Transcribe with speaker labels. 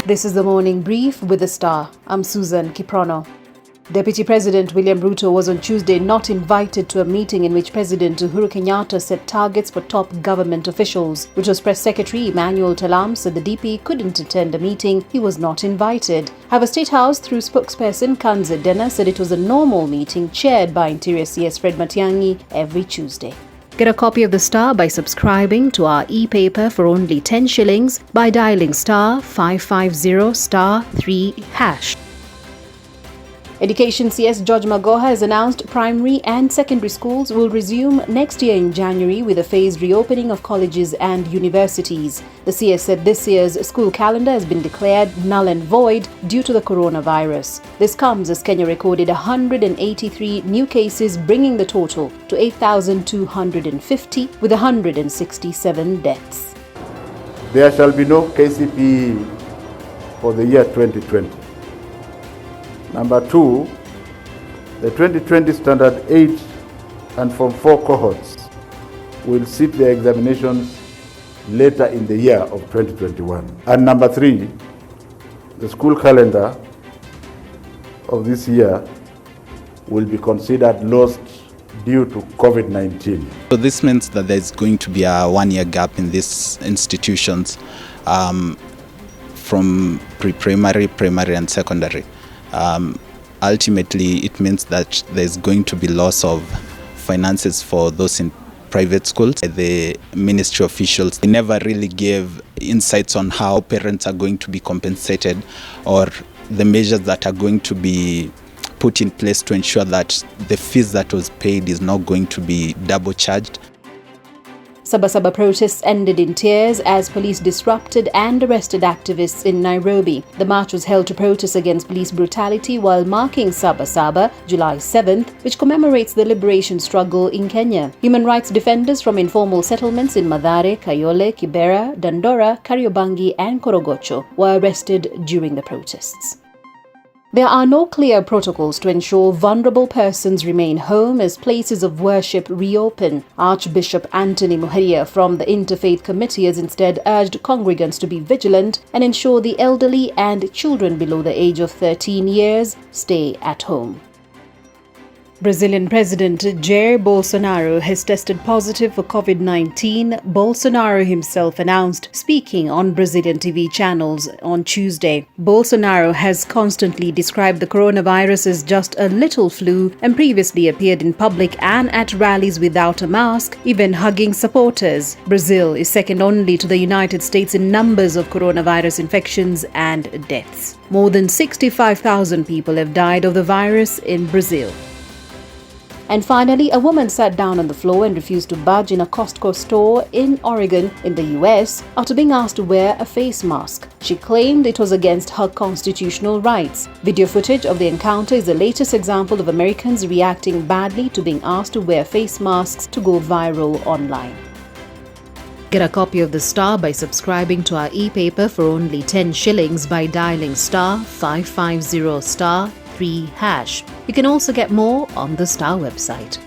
Speaker 1: This is the morning brief with the Star. I'm Susan Kiprono. Deputy President William Ruto was on Tuesday not invited to a meeting in which President Uhuru Kenyatta set targets for top government officials. Ruto's press secretary Emmanuel Talam said the DP couldn't attend a meeting. He was not invited. However, State House, through spokesperson Kanze Dena, said it was a normal meeting chaired by Interior CS Fred Matiang'i every Tuesday. Get a copy of The Star by subscribing to our e-paper for only 10 shillings by dialing *550*3#. Education CS George Magoha has announced primary and secondary schools will resume next year in January with a phased reopening of colleges and universities. The CS said this year's school calendar has been declared null and void due to the coronavirus. This comes as Kenya recorded 183 new cases, bringing the total to 8,250 with 167 deaths.
Speaker 2: There shall be no KCPE for the year 2020. Number 2, the 2020 Standard 8 and Form 4 cohorts will sit their examinations later in the year of 2021. And number 3, the school calendar of this year will be considered lost due to COVID-19.
Speaker 3: So this means that there's going to be a one-year gap in these institutions from pre-primary, primary and secondary. Ultimately, it means that there's going to be loss of finances for those in private schools. The ministry officials never really gave insights on how parents are going to be compensated or the measures that are going to be put in place to ensure that the fees that was paid is not going to be double charged.
Speaker 1: Sabasaba protests ended in tears as police disrupted and arrested activists in Nairobi. The march was held to protest against police brutality while marking Sabasaba, July 7th, which commemorates the liberation struggle in Kenya. Human rights defenders from informal settlements in Mathare, Kayole, Kibera, Dandora, Kariobangi and Korogocho were arrested during the protests. There are no clear protocols to ensure vulnerable persons remain home as places of worship reopen. Archbishop Anthony Muheria from the Interfaith Committee has instead urged congregants to be vigilant and ensure the elderly and children below the age of 13 years stay at home. Brazilian President Jair Bolsonaro has tested positive for COVID-19, Bolsonaro himself announced, speaking on Brazilian TV channels on Tuesday. Bolsonaro has constantly described the coronavirus as just a little flu and previously appeared in public and at rallies without a mask, even hugging supporters. Brazil is second only to the United States in numbers of coronavirus infections and deaths. More than 65,000 people have died of the virus in Brazil. And finally, a woman sat down on the floor and refused to budge in a Costco store in Oregon in the US after being asked to wear a face mask. She claimed it was against her constitutional rights. Video footage of the encounter is the latest example of Americans reacting badly to being asked to wear face masks to go viral online. Get a copy of The Star by subscribing to our e-paper for only 10 shillings by dialing *550*3#. You can also get more on the Star website.